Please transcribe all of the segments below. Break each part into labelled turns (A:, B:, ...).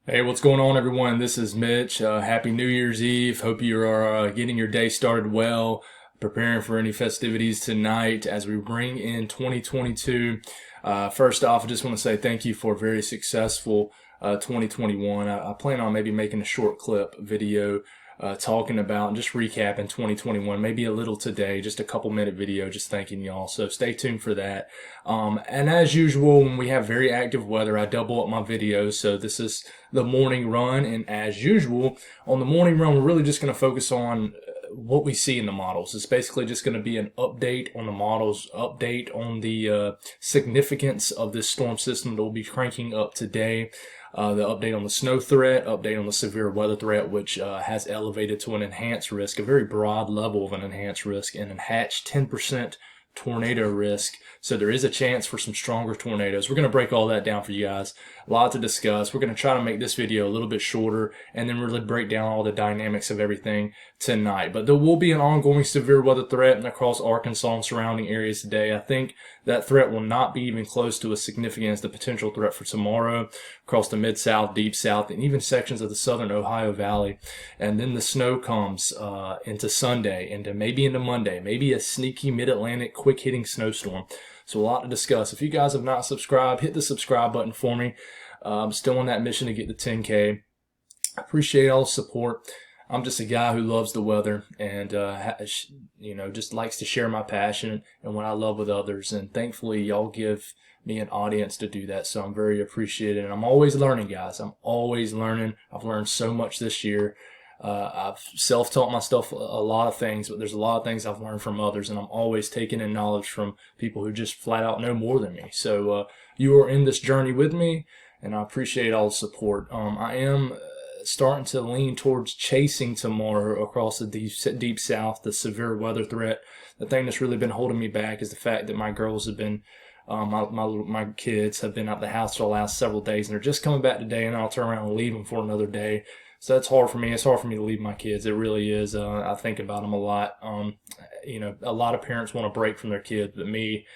A: Hey, what's going on, everyone? This is Mitch. Happy New Year's Eve. Hope you are getting your day started well, preparing for any festivities tonight as we bring in 2022. First off, I just want to say thank you for a very successful 2021. I plan on maybe making a short clip video talking about and just recapping 2021, maybe a little today, just a couple minute video, just thanking y'all. So stay tuned for that. And as usual, when we have very active weather, I double up my videos. So this is the morning run. And as usual, on the morning run, we're really just going to focus on what we see in the models. It's basically just going to be an update on the models, update on the significance of this storm system that will be cranking up today. The update on the snow threat, update on the severe weather threat, which has elevated to an enhanced risk, a very broad level of an enhanced risk, and enhanced 10% tornado risk. So there is a chance for some stronger tornadoes. We're going to break all that down for you guys. A lot to discuss. We're going to try to make this video a little bit shorter and then really break down all the dynamics of everything tonight. But there will be an ongoing severe weather threat across Arkansas and surrounding areas today. I think that threat will not be even close to as significant as the potential threat for tomorrow across the Mid-South, Deep South, and even sections of the southern Ohio Valley. And then the snow comes into Sunday, maybe into Monday, maybe a sneaky Mid-Atlantic quick-hitting snowstorm. So a lot to discuss. If you guys have not subscribed, hit the subscribe button for me. I'm still on that mission to get to 10K. I appreciate all the support. I'm just a guy who loves the weather and, just likes to share my passion and what I love with others. And thankfully, y'all give me an audience to do that. So I'm very appreciated. And I'm always learning, guys. I'm always learning. I've learned so much this year. I've self-taught myself a lot of things, but there's a lot of things I've learned from others, and I'm always taking in knowledge from people who just flat out know more than me. So you are in this journey with me, and I appreciate all the support. I am starting to lean towards chasing tomorrow across the deep south, the severe weather threat. The thing that's really been holding me back is the fact that my girls have been my kids have been out the house for the last several days, and they're just coming back today, and I'll turn around and leave them for another day. So that's hard for me. It's hard for me to leave my kids. It really is. I think about them a lot. A lot of parents want to break from their kids, but me,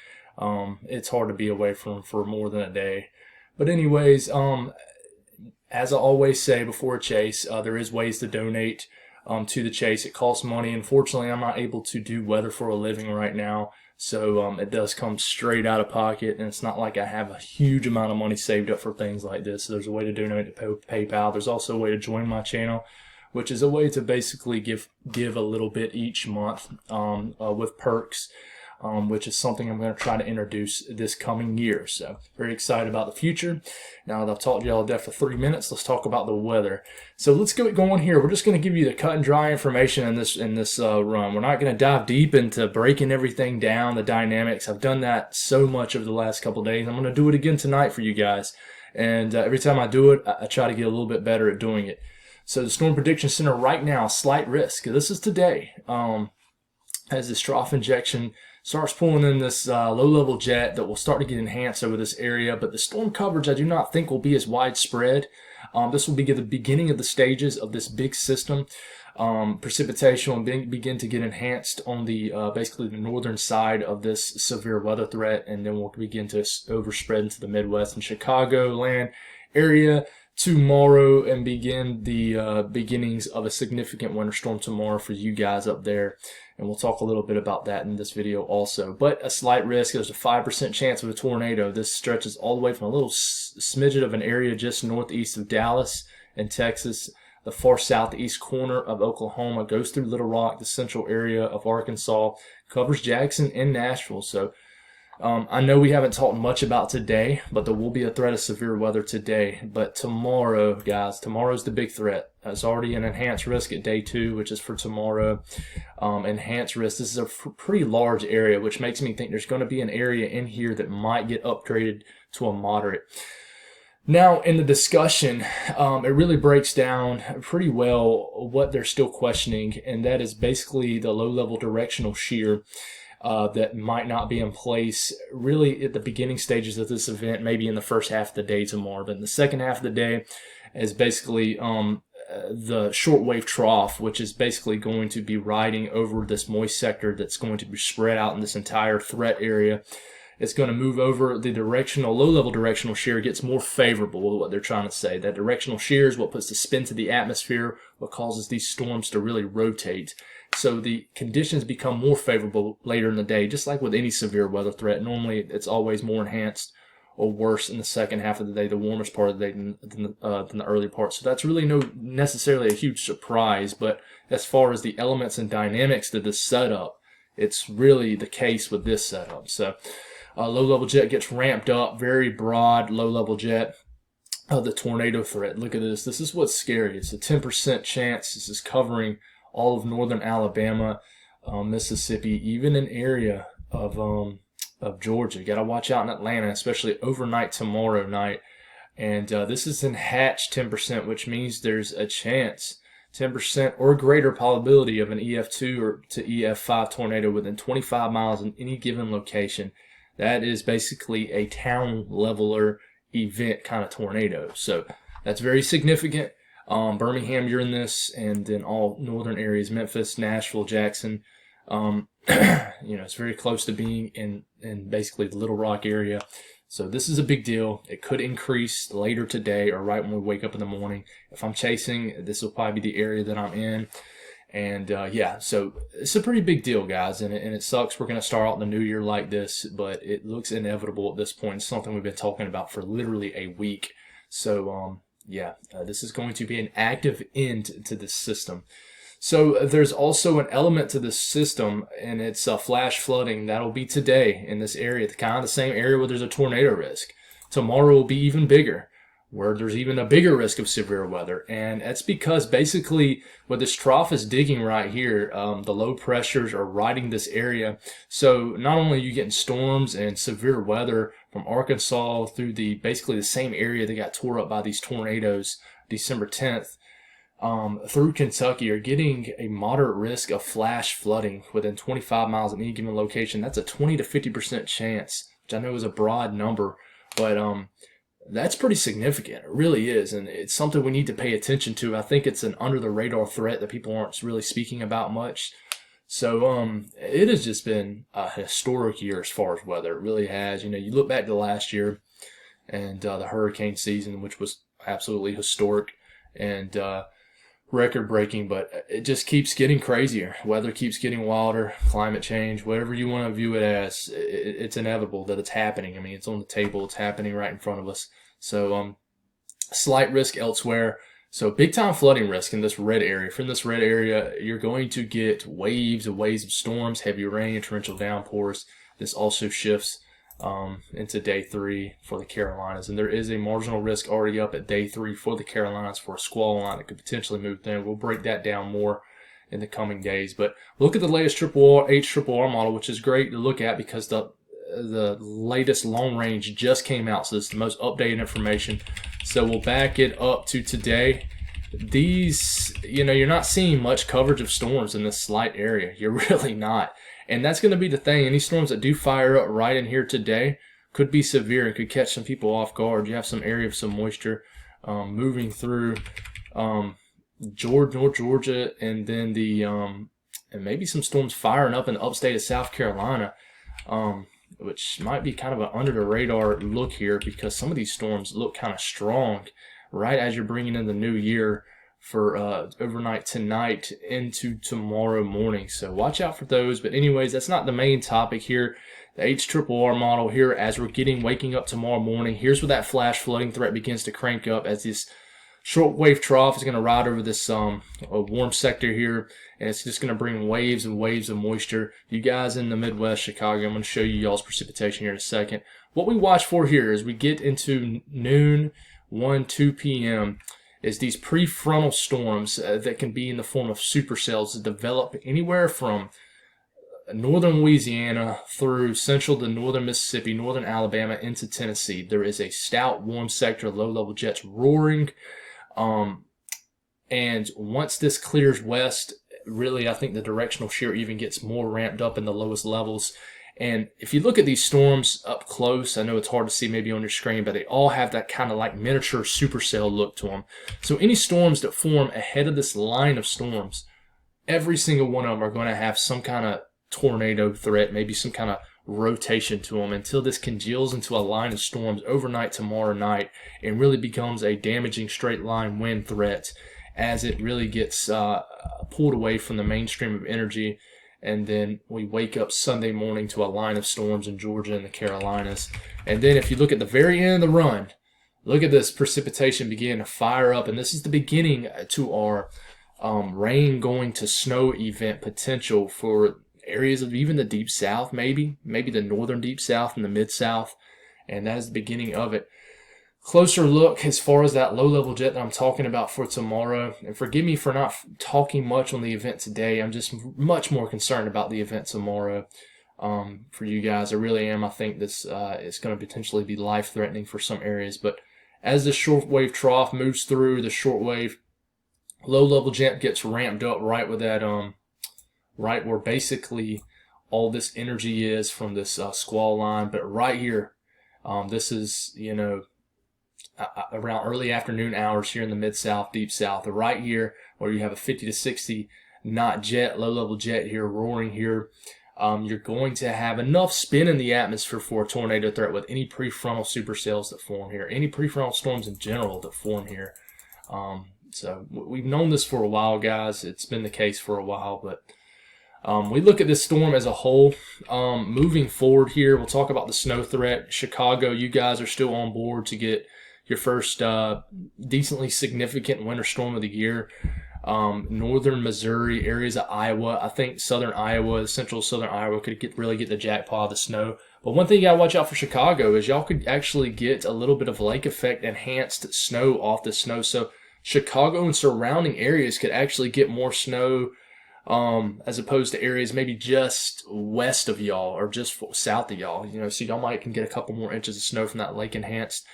A: it's hard to be away from them for more than a day. But anyways, as I always say before a chase, there is ways to donate to the chase. It costs money. Unfortunately, I'm not able to do weather for a living right now. So it does come straight out of pocket, and it's not like I have a huge amount of money saved up for things like this. So there's a way to donate to PayPal. There's also a way to join my channel, which is a way to basically give a little bit each month with perks, which is something I'm going to try to introduce this coming year. So very excited about the future. Now that I've talked to y'all to death for 3 minutes, let's talk about the weather. So let's get going here. We're just going to give you the cut and dry information in this run. We're not going to dive deep into breaking everything down, the dynamics. I've done that so much over the last couple of days. I'm going to do it again tonight for you guys. And every time I do it, I try to get a little bit better at doing it. So the Storm Prediction Center right now, slight risk. This is today. As this trough injection starts pulling in this low-level jet that will start to get enhanced over this area, but the storm coverage I do not think will be as widespread. This will be the beginning of the stages of this big system. Precipitation will begin to get enhanced on the basically the northern side of this severe weather threat, and then we'll begin to overspread into the Midwest and Chicagoland area tomorrow and begin the beginnings of a significant winter storm tomorrow for you guys up there. And we'll talk a little bit about that in this video also. But a slight risk, there's a 5% chance of a tornado. This stretches all the way from a little smidget of an area just northeast of Dallas in Texas, the far southeast corner of Oklahoma, goes through Little Rock, the central area of Arkansas, covers Jackson and Nashville. So I know we haven't talked much about today, but there will be a threat of severe weather today. But tomorrow, guys, tomorrow's the big threat. It's already an enhanced risk at day 2, which is for tomorrow. Enhanced risk, this is a pretty large area, which makes me think there's going to be an area in here that might get upgraded to a moderate. Now, in the discussion, it really breaks down pretty well what they're still questioning, and that is basically the low-level directional shear that might not be in place really at the beginning stages of this event, maybe in the first half of the day tomorrow. But in the second half of the day is basically the shortwave trough, which is basically going to be riding over this moist sector that's going to be spread out in this entire threat area. it's going to move over. The directional, low-level directional shear gets more favorable with what they're trying to say. That directional shear is what puts the spin to the atmosphere, what causes these storms to really rotate. So the conditions become more favorable later in the day, just like with any severe weather threat. Normally, it's always more enhanced or worse in the second half of the day, the warmest part of the day than the early part. So that's really no necessarily a huge surprise. But as far as the elements and dynamics to this setup, it's really the case with this setup. So low-level jet gets ramped up, very broad low-level jet of the tornado threat. Look at this. This is what's scary. It's a 10% chance. This is covering all of northern Alabama, Mississippi, even an area of Georgia. You got to watch out in Atlanta, especially overnight tomorrow night. And this is in Hatch 10%, which means there's a chance, 10% or greater probability of an EF2 or to EF5 tornado within 25 miles in any given location. That is basically a town leveler event kind of tornado. So that's very significant. Birmingham, you're in this, and then all northern areas, Memphis, Nashville, Jackson. It's very close to being in basically the Little Rock area. So this is a big deal. It could increase later today or right when we wake up in the morning. If I'm chasing, this will probably be the area that I'm in. And so it's a pretty big deal, guys. And it sucks we're going to start out the new year like this, but it looks inevitable at this point. It's something we've been talking about for literally a week. So, this is going to be an active end to this system. So there's also an element to this system, and it's flash flooding. That'll be today in this area, kind of the same area where there's a tornado risk. Tomorrow will be even bigger, where there's even a bigger risk of severe weather. And that's because basically what this trough is digging right here, the low pressures are riding this area. So not only are you getting storms and severe weather from Arkansas through basically the same area that got tore up by these tornadoes December 10th, through Kentucky, you're getting a moderate risk of flash flooding within 25 miles of any given location. That's a 20 to 50% chance, which I know is a broad number, but that's pretty significant. It really is, and it's something we need to pay attention to. I think it's an under-the-radar threat that people aren't really speaking about much. So it has just been a historic year as far as weather. It really has. You look back to last year and the hurricane season, which was absolutely historic and record-breaking, but it just keeps getting crazier. Weather keeps getting wilder, climate change, whatever you want to view it as, it's inevitable that it's happening. I mean, it's on the table. It's happening right in front of us. So slight risk elsewhere. So big-time flooding risk in this red area. From this red area, you're going to get waves of storms, heavy rain, torrential downpours. This also shifts into day 3 for the Carolinas. And there is a marginal risk already up at day 3 for the Carolinas for a squall line that could potentially move there. We'll break that down more in the coming days. But look at the latest HRRR model, which is great to look at because the latest long range just came out. So this is the most updated information. So we'll back it up to today. These, you're not seeing much coverage of storms in this slight area. You're really not. And that's going to be the thing. Any storms that do fire up right in here today could be severe and could catch some people off guard. You have some area of some moisture moving through North Georgia, and then and maybe some storms firing up in the upstate of South Carolina, which might be kind of an under the radar look here because some of these storms look kind of strong right as you're bringing in the new year for overnight tonight into tomorrow morning. So watch out for those. But anyways, that's not the main topic here. The HRRR model here, as we're waking up tomorrow morning, here's where that flash flooding threat begins to crank up as this shortwave trough is going to ride over this a warm sector here, and it's just going to bring waves and waves of moisture. You guys in the Midwest, Chicago, I'm going to show you y'all's precipitation here in a second. What we watch for here as we get into noon, 2 p.m., is these prefrontal storms that can be in the form of supercells that develop anywhere from northern Louisiana through central to northern Mississippi, northern Alabama into Tennessee. There is a stout warm sector of low-level jets roaring. And once this clears west, really I think the directional shear even gets more ramped up in the lowest levels. And if you look at these storms up close, I know it's hard to see maybe on your screen, but they all have that kind of like miniature supercell look to them. So any storms that form ahead of this line of storms, every single one of them are going to have some kind of tornado threat, maybe some kind of rotation to them until this congeals into a line of storms overnight tomorrow night and really becomes a damaging straight line wind threat as it really gets pulled away from the mainstream of energy. And then we wake up Sunday morning to a line of storms in Georgia and the Carolinas. And then if you look at the very end of the run, look at this precipitation begin to fire up. And this is the beginning to our rain going to snow event potential for areas of even the deep south, maybe the northern deep south and the mid-south. And that is the beginning of it. Closer look as far as that low-level jet that I'm talking about for tomorrow. And forgive me for not talking much on the event today. I'm just much more concerned about the event tomorrow for you guys. I really am. I think this is going to potentially be life-threatening for some areas. But as the shortwave trough moves through, the shortwave low-level jet gets ramped up right with that, right where basically all this energy is from this squall line. But right here, this is, around early afternoon hours here in the mid-south, deep south. Right here, where you have a 50 to 60 knot jet, low-level jet here, roaring here. You're going to have enough spin in the atmosphere for a tornado threat with any prefrontal supercells that form here, any prefrontal storms in general that form here. So we've known this for a while, guys. It's been the case for a while, but we look at this storm as a whole. Moving forward here, we'll talk about the snow threat. Chicago, you guys are still on board to get your first decently significant winter storm of the year. Northern Missouri, areas of Iowa. I think southern Iowa, central southern Iowa could really get the jackpot of the snow. But one thing you got to watch out for Chicago is y'all could actually get a little bit of lake effect enhanced snow off the snow. So Chicago and surrounding areas could actually get more snow as opposed to areas maybe just west of y'all or just south of y'all. So y'all might can get a couple more inches of snow from that lake enhanced.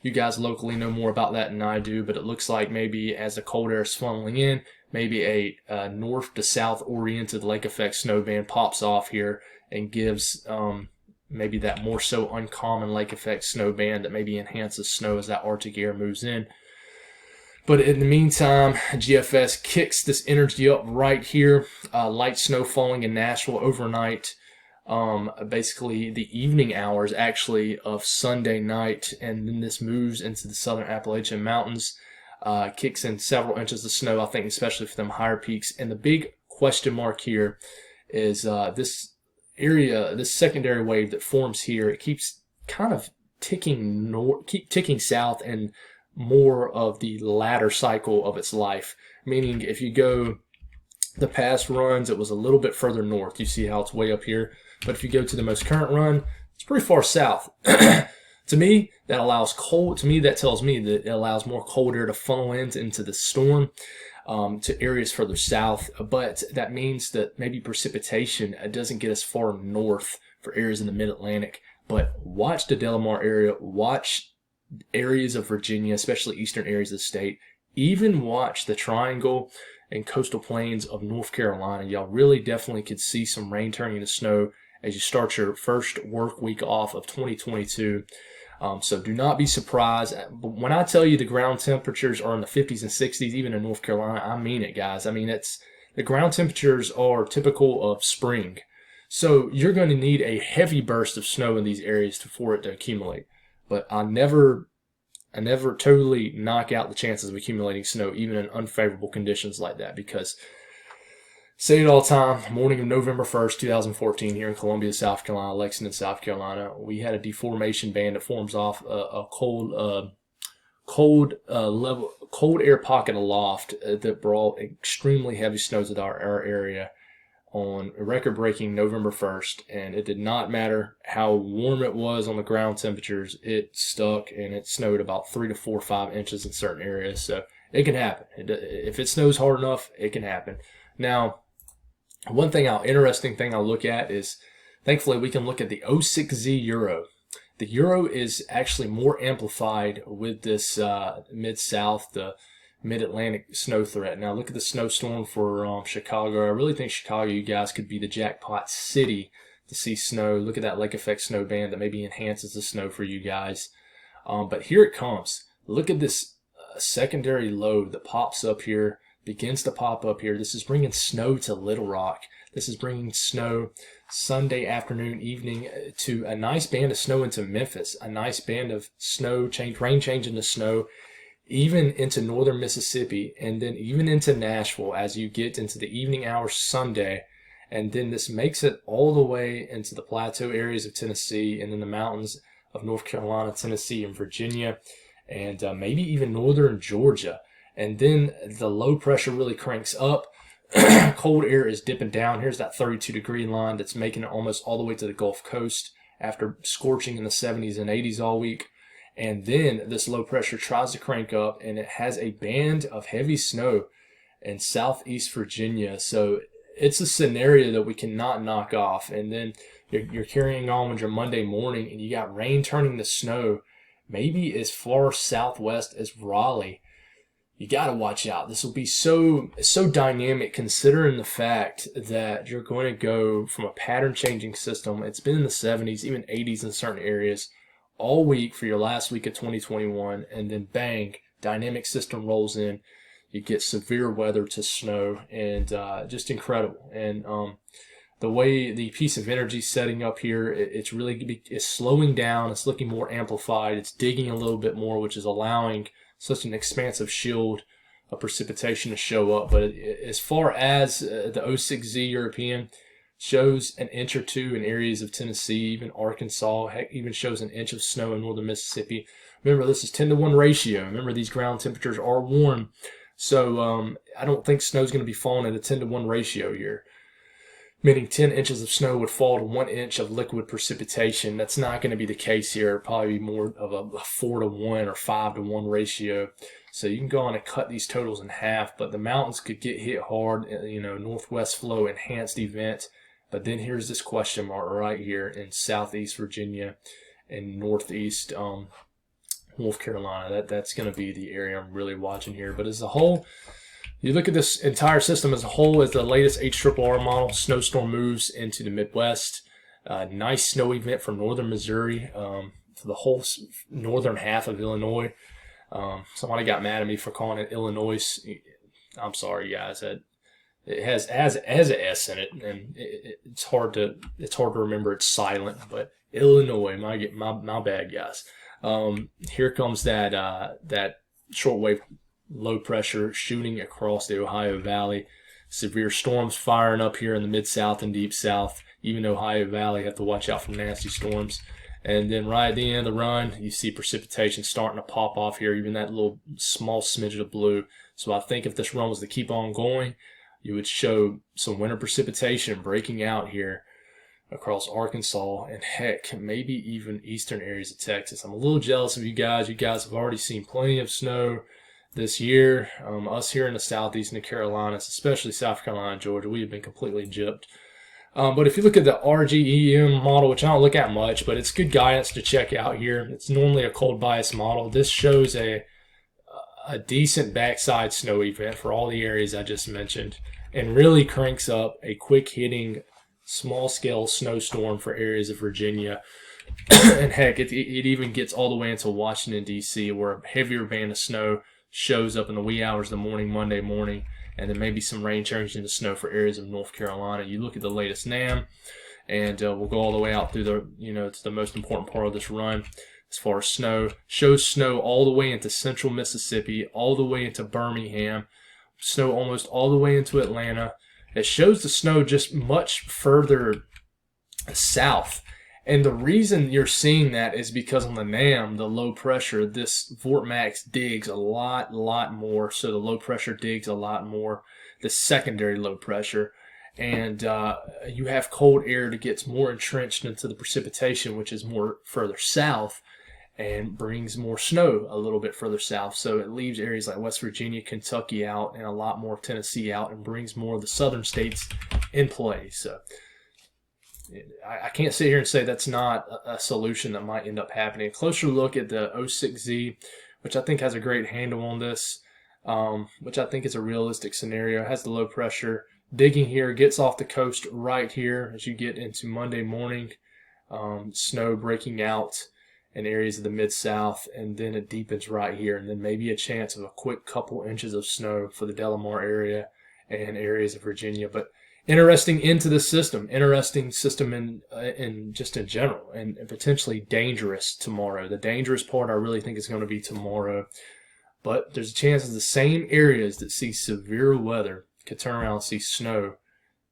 A: You guys locally know more about that than I do, but it looks like maybe as the cold air is funneling in, maybe a north to south oriented lake effect snow band pops off here and gives maybe that more so uncommon lake effect snow band that maybe enhances snow as that Arctic air moves in. But in the meantime, GFS kicks this energy up right here. Light snow falling in Nashville overnight. Basically the evening hours actually of Sunday night, and then this moves into the southern Appalachian Mountains, kicks in several inches of snow, I think, especially for them higher peaks. And the big question mark here is this area, this secondary wave that forms here, it keeps kind of ticking south and more of the latter cycle of its life, meaning if you go the past runs, it was a little bit further north. You see how it's way up here. But if you go to the most current run, it's pretty far south. To me, that allows cold. To me, that tells me that it allows more cold air to funnel into the storm to areas further south. But that means that maybe precipitation doesn't get as far north for areas in the Mid-Atlantic. But watch the Delamar area. Watch areas of Virginia, especially eastern areas of the state. Even watch the Triangle and coastal plains of North Carolina. Y'all really definitely could see some rain turning into snow as you start your first work week off of 2022. So do not be surprised. But when I tell you the ground temperatures are in the 50s and 60s, even in North Carolina, I mean it, guys. I mean, the ground temperatures are typical of spring. So you're going to need a heavy burst of snow in these areas for it to accumulate. But I never totally knock out the chances of accumulating snow, even in unfavorable conditions like that, because say it all the time, morning of November 1st, 2014, here in Columbia, South Carolina, Lexington, South Carolina, we had a deformation band that forms off a cold air pocket aloft that brought extremely heavy snows at our area on a record-breaking November 1st, and it did not matter how warm it was on the ground temperatures. It stuck, and it snowed about 3 to 4 or 5 inches in certain areas, so it can happen. If it snows hard enough, it can happen. Now, one interesting thing I'll look at is, thankfully, we can look at the 06Z Euro. The Euro is actually more amplified with this mid-south, the mid-Atlantic snow threat. Now look at the snowstorm for Chicago. I really think Chicago, you guys, could be the jackpot city to see snow. Look at that lake effect snow band that maybe enhances the snow for you guys. But here it comes. Look at this secondary load that pops up here, begins to pop up here. This is bringing snow to Little Rock. This is bringing snow Sunday afternoon, evening to a nice band of snow into Memphis, a nice band of snow rain change into snow, even into northern Mississippi, and then even into Nashville as you get into the evening hours Sunday. And then this makes it all the way into the plateau areas of Tennessee and then the mountains of North Carolina, Tennessee, and Virginia, and maybe even northern Georgia. And then the low pressure really cranks up. Cold air is dipping down. Here's that 32-degree line that's making it almost all the way to the Gulf Coast after scorching in the 70s and 80s all week. And then this low pressure tries to crank up, and it has a band of heavy snow in southeast Virginia. So it's a scenario that we cannot knock off. And then you're carrying on with your Monday morning, and you got rain turning to snow, maybe as far southwest as Raleigh. You got to watch out. This will be so dynamic, considering the fact that you're going to go from a pattern-changing system. It's been in the 70s, even 80s in certain areas, all week for your last week of 2021, and then bang, dynamic system rolls in. You get severe weather to snow, and just incredible. And the way the piece of energy setting up here, it's slowing down. It's looking more amplified. It's digging a little bit more, which is allowing such an expansive shield of precipitation to show up. But as far as the 06Z European, shows an inch or two in areas of Tennessee, even Arkansas, heck, even shows an inch of snow in northern Mississippi. Remember, this is 10-to-1 ratio. Remember, these ground temperatures are warm. So I don't think snow's going to be falling at a 10-to-1 ratio here, meaning 10 inches of snow would fall to 1 inch of liquid precipitation. That's not going to be the case here. It'll probably be more of a 4-to-1 or 5-to-1 ratio. So you can go on and cut these totals in half, but the mountains could get hit hard, northwest flow enhanced event. But then here's this question mark right here in southeast Virginia and northeast North Carolina. That's going to be the area I'm really watching here. But as a whole, you look at this entire system as a whole, as the latest HRRR model, snowstorm moves into the Midwest. Nice snow event from northern Missouri for the whole northern half of Illinois. Somebody got mad at me for calling it Illinois. I'm sorry, guys. It has an S in it, and it's hard to remember. It's silent, but Illinois. My bad, guys. Here comes that shortwave low pressure shooting across the Ohio Valley. Severe storms firing up here in the Mid-South and Deep South. Even Ohio Valley have to watch out for nasty storms. And then right at the end of the run, you see precipitation starting to pop off here, even that little small smidget of blue. So I think if this run was to keep on going, you would show some winter precipitation breaking out here across Arkansas and heck, maybe even eastern areas of Texas. I'm a little jealous of you guys. You guys have already seen plenty of snow this year. Us here in the southeast and the Carolinas, especially South Carolina and Georgia, we have been completely gypped. But if you look at the RGEM model, which I don't look at much, but it's good guidance to check out here. It's normally a cold bias model. This shows a decent backside snow event for all the areas I just mentioned, and really cranks up a quick hitting small scale snowstorm for areas of Virginia. And heck, it even gets all the way into Washington, D.C., where a heavier band of snow shows up in the wee hours of the morning, Monday morning, and then maybe some rain turns into snow for areas of North Carolina. You look at the latest NAM, and we'll go all the way out through to the most important part of this run. As far as snow, shows snow all the way into central Mississippi, all the way into Birmingham, snow almost all the way into Atlanta. It shows the snow just much further south. And the reason you're seeing that is because on the NAM, the low pressure, this Vortmax digs a lot more. So the low pressure digs a lot more, the secondary low pressure. And you have cold air that gets more entrenched into the precipitation, which is more further south, and brings more snow a little bit further south. So it leaves areas like West Virginia, Kentucky out, and a lot more of Tennessee out, and brings more of the southern states in play. So I can't sit here and say that's not a solution that might end up happening. A closer look at the 06Z, which I think has a great handle on this, which I think is a realistic scenario. It has the low pressure digging here, gets off the coast right here as you get into Monday morning. Snow breaking out in areas of the Mid-South, and then it deepens right here, and then maybe a chance of a quick couple inches of snow for the Delamar area and areas of Virginia. But interesting into the system, interesting system in just in general, and potentially dangerous tomorrow. The dangerous part I really think is going to be tomorrow, but there's a chance that the same areas that see severe weather could turn around and see snow,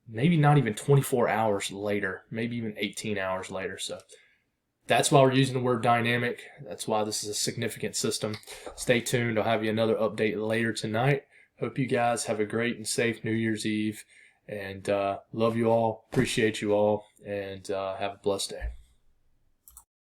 A: maybe not even 24 hours later, maybe even 18 hours later. So that's why we're using the word dynamic. That's why this is a significant system. Stay tuned. I'll have you another update later tonight. Hope you guys have a great and safe New Year's Eve. And love you all. Appreciate you all. And have a blessed day.